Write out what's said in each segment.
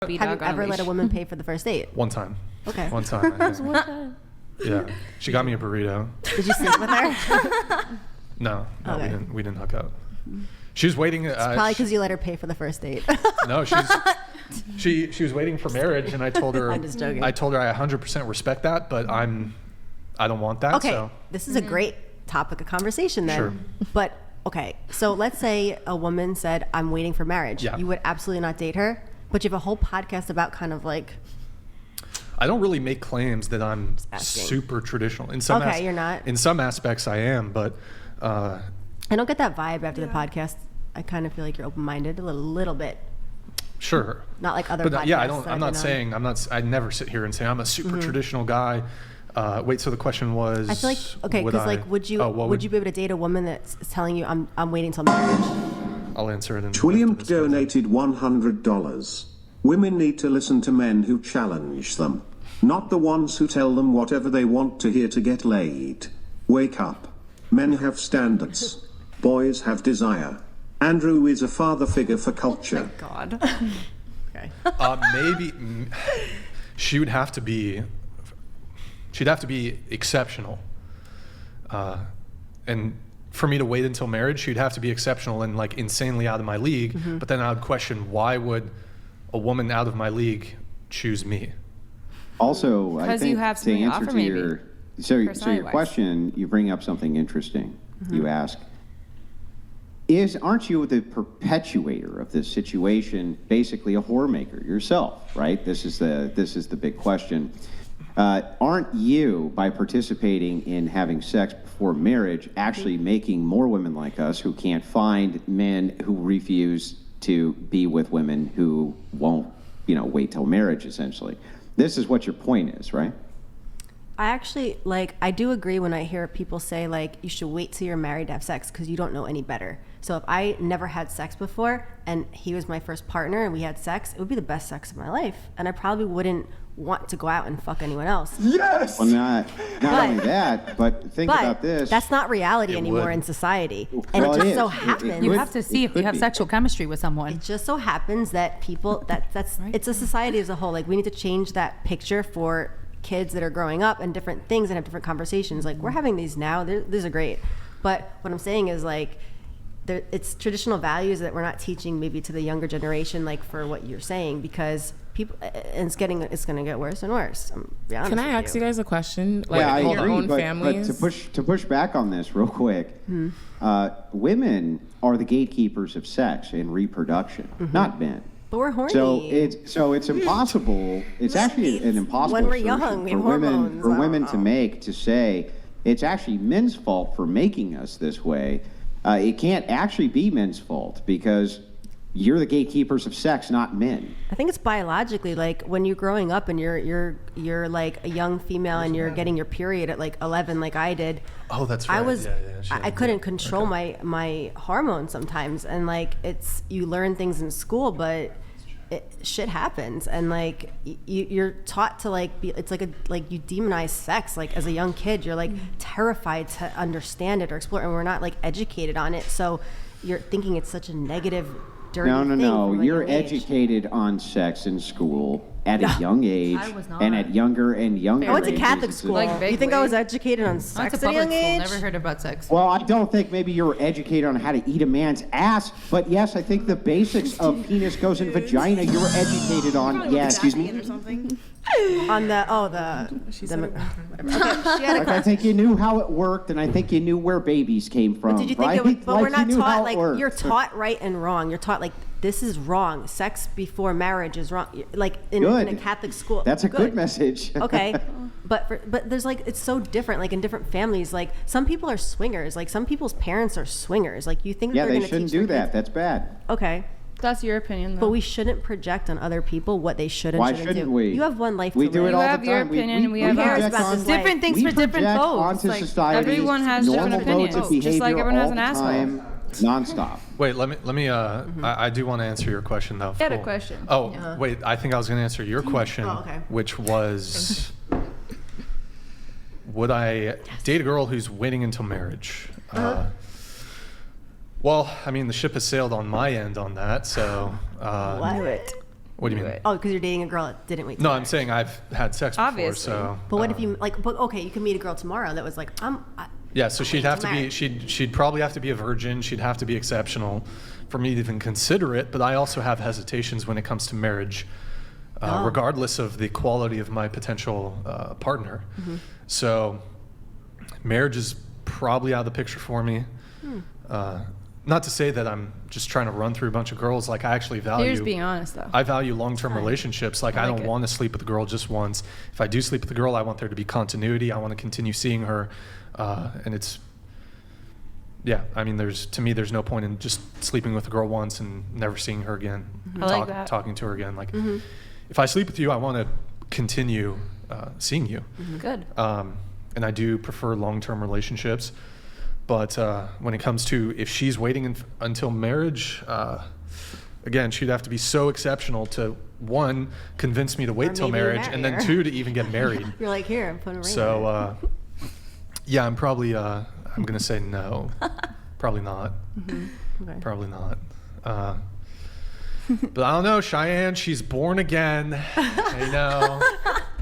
Have you ever let a woman pay for the first date? One time. Okay. One time. I think. One time. Yeah. She got me a burrito. Did you sleep with her? No, Okay. we didn't hook up. She was waiting. It's probably because you let her pay for the first date. No, she was waiting for marriage, and I told her. I'm just joking. I told her I 100% respect that, but I don't want that. Okay, So. this is a great topic of conversation then. Sure. But okay, so let's say a woman said, "I'm waiting for marriage." Yeah. You would absolutely not date her, but you have a whole podcast about kind of like. I don't really make claims that I'm super traditional. In some you're not. In some aspects, I am, but. I don't get that vibe after the podcast. I kind of feel like you're open-minded a little bit. Sure. Not like other but podcasts. Yeah, I'm not saying I never sit here and say I'm a super traditional guy. Wait, so the question was. I feel like okay, because like, would you be able to date a woman that's telling you I'm waiting till marriage? I'll answer it. William donated $100. Women need to listen to men who challenge them, not the ones who tell them whatever they want to hear to get laid. Wake up. Men have standards. Boys have desire. Andrew is a father figure for culture. Oh my God. Okay. Maybe she'd have to be exceptional. And for me to wait until marriage, she'd have to be exceptional and like insanely out of my league. Mm-hmm. But then I would question, why would a woman out of my league choose me? Also, I think you have to something to answer offer, to maybe. your your Personality-wise. question, you bring up something interesting. You ask, aren't you the perpetuator of this situation, basically a whore maker yourself, right? This is the big question. Aren't you, by participating in having sex before marriage, actually making more women like us who can't find men who refuse to be with women who won't, wait till marriage, essentially? This is what your point is, right? I actually I do agree when I hear people say like you should wait till you're married to have sex because you don't know any better. So if I never had sex before and he was my first partner and we had sex, it would be the best sex of my life, and I probably wouldn't want to go out and fuck anyone else. Yes. Well, not only that, but think about this. That's not reality anymore would. in society, and Well, it just is. so It happens. You would- have to see it if you could have be. sexual chemistry with someone. It just so happens that people that's Right. it's a society as a whole. Like we need to change that picture for kids that are growing up and different things and have different conversations. Like we're having these now. These are great, but what I'm saying is like. It's traditional values that we're not teaching maybe to the younger generation, like for what you're saying, because people, and it's going to get worse and worse. Be honest Can I with ask you guys a question? Like Yeah, I in your agree, own but families? to push back on this real quick, women are the gatekeepers of sex and reproduction, not men. But we're horny. So it's impossible. It's actually an impossible When we're assertion young, we for have women hormones. for I women don't to know. make, to say it's actually men's fault for making us this way. It can't actually be men's fault because you're the gatekeepers of sex, not men. I think it's biologically, like when you're growing up and you're like a young female and you're getting your period at like 11, like I did. Oh, that's right. I was, Yeah, I couldn't control my hormones sometimes, and like you learn things in school, but shit happens, and like you're taught to like be. It's like you demonize sex. Like as a young kid, you're like terrified to understand it or explore, and we're not like educated on it. So you're thinking it's such a negative, dirty thing. No. from a You're young age. educated on sex in school at a young age, I was not. and at younger and younger. I went to ages. Catholic school. Like You think I vaguely. was educated on I went sex to at a public young school. age? Never heard about sex. Well, I don't think maybe you were educated on how to eat a man's ass, but yes, I think the basics of penis goes in vagina you were educated on. Yeah, excuse me. Or something. On the whatever. Okay, she had a Like, I think you knew how it worked, and I think you knew where babies came from. Did you think right? it was, but Like, we're you not knew how taught it like worked. you're taught right and wrong. You're taught like this is wrong. Sex before marriage is wrong. Like in a Good. Catholic school. That's a good message. Okay, but there's like it's so different. Like in different families, like some people are swingers. Like some people's parents are swingers. Like you think Yeah, they're they going to shouldn't teach do their that. kids- That's bad. Okay, That's your opinion, though. but we shouldn't project on other people what they should and Why shouldn't shouldn't do. we? You have one life We to do live. it You all have the your time. opinion, and we have cares ours. about this Different life? things We for different project folks. onto Like, society everyone has different normal opinions, modes of just like behavior everyone has all an the asshole. time, nonstop. Wait, let me. I do want to answer your question though. I had a Cool. question. Oh, wait. I think I was going to answer your question, Oh, okay. which was, would I date a girl who's waiting until marriage? Well, I mean, the ship has sailed on my end on that, so. What? What do you mean? Oh, because you're dating a girl that didn't wait. till No, I'm marriage. saying I've had sex before. Obviously. So. But what if you like? But okay, you can meet a girl tomorrow that was like, Yeah, so she'd wait have till to be. marriage. She'd probably have to be a virgin. She'd have to be exceptional for me to even consider it. But I also have hesitations when it comes to marriage, regardless of the quality of my potential partner. So, marriage is probably out of the picture for me. Not to say that I'm just trying to run through a bunch of girls. Like, I actually value. Here's being honest, though. I value long-term relationships. Like, I like don't it. want to sleep with a girl just once. If I do sleep with a girl, I want there to be continuity. I want to continue seeing her, and it's. Yeah, I mean, to me, there's no point in just sleeping with a girl once and never seeing her again, I like that. talking to her again. Like, if I sleep with you, I want to continue seeing you. Good. And I do prefer long-term relationships. But when it comes to if she's waiting until marriage, again, she'd have to be so exceptional to, one, convince me to wait Or till maybe marriage, marry and then her. two, to even get married. you're like, here, I'm putting a ring. on it. So, yeah, I'm probably, I'm going to say no. Probably not. Okay. Probably not. But I don't know, Cheyenne, she's born again. I know.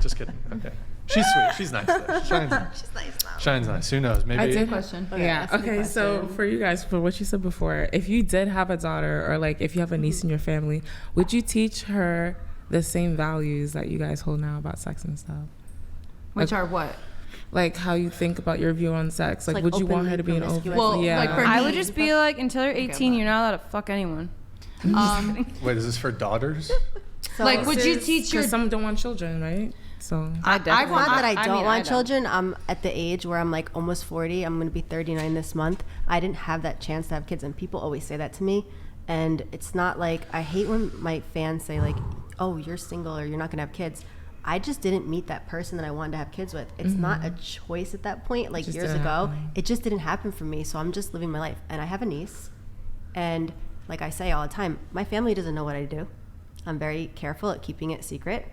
Just kidding. Okay. She's sweet. She's nice, though. Cheyenne's nice. She's nice now. Cheyenne's nice. Who knows? Maybe. I did. Question. Okay, Yeah. that's a good Okay. So question. for you guys, for what you said before, if you did have a daughter or like if you have a niece in your family, would you teach her the same values that you guys hold now about sex and stuff? Which are what? Like how you think about your view on sex. Like, like would you want her openly to be an promiscuous. open? Well, yeah. like for I would just be like, until you're 18, but- you're not allowed to fuck anyone. Wait, is this for daughters? So, Like, would you teach your? Because some don't want children, right? So I It's definitely. not that I don't mean, want don't. children. I'm at the age where I'm like almost 40. I'm going to be 39 this month. I didn't have that chance to have kids, and people always say that to me. And it's not like, I hate when my fans say like, oh, you're single or you're not going to have kids. I just didn't meet that person that I wanted to have kids with. It's not a choice at that point. Like Just years didn't ago, happen. it just didn't happen for me. So I'm just living my life. And I have a niece. And like I say all the time, my family doesn't know what I do. I'm very careful at keeping it secret.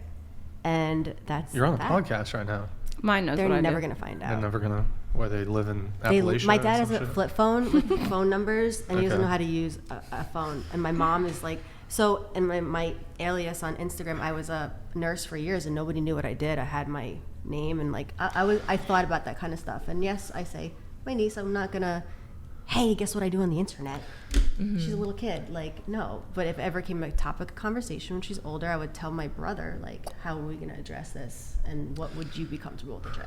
And that's You're on a that. podcast right now. Mine knows They're what I never do. going to find They're out. never gonna. Where they live in They, Appalachia. my or dad has some a shit? flip phone with phone numbers, and he doesn't Okay. know how to use a phone. And my mom is like, so in my alias on Instagram, I was a nurse for years, and nobody knew what I did. I had my name, and like I thought about that kind of stuff. And yes, I say, my niece, I'm not gonna, hey, guess what I do on the internet? She's a little kid, like no. But if ever came a topic of conversation when she's older, I would tell my brother, like, how are we gonna address this, and what would you be comfortable with addressing?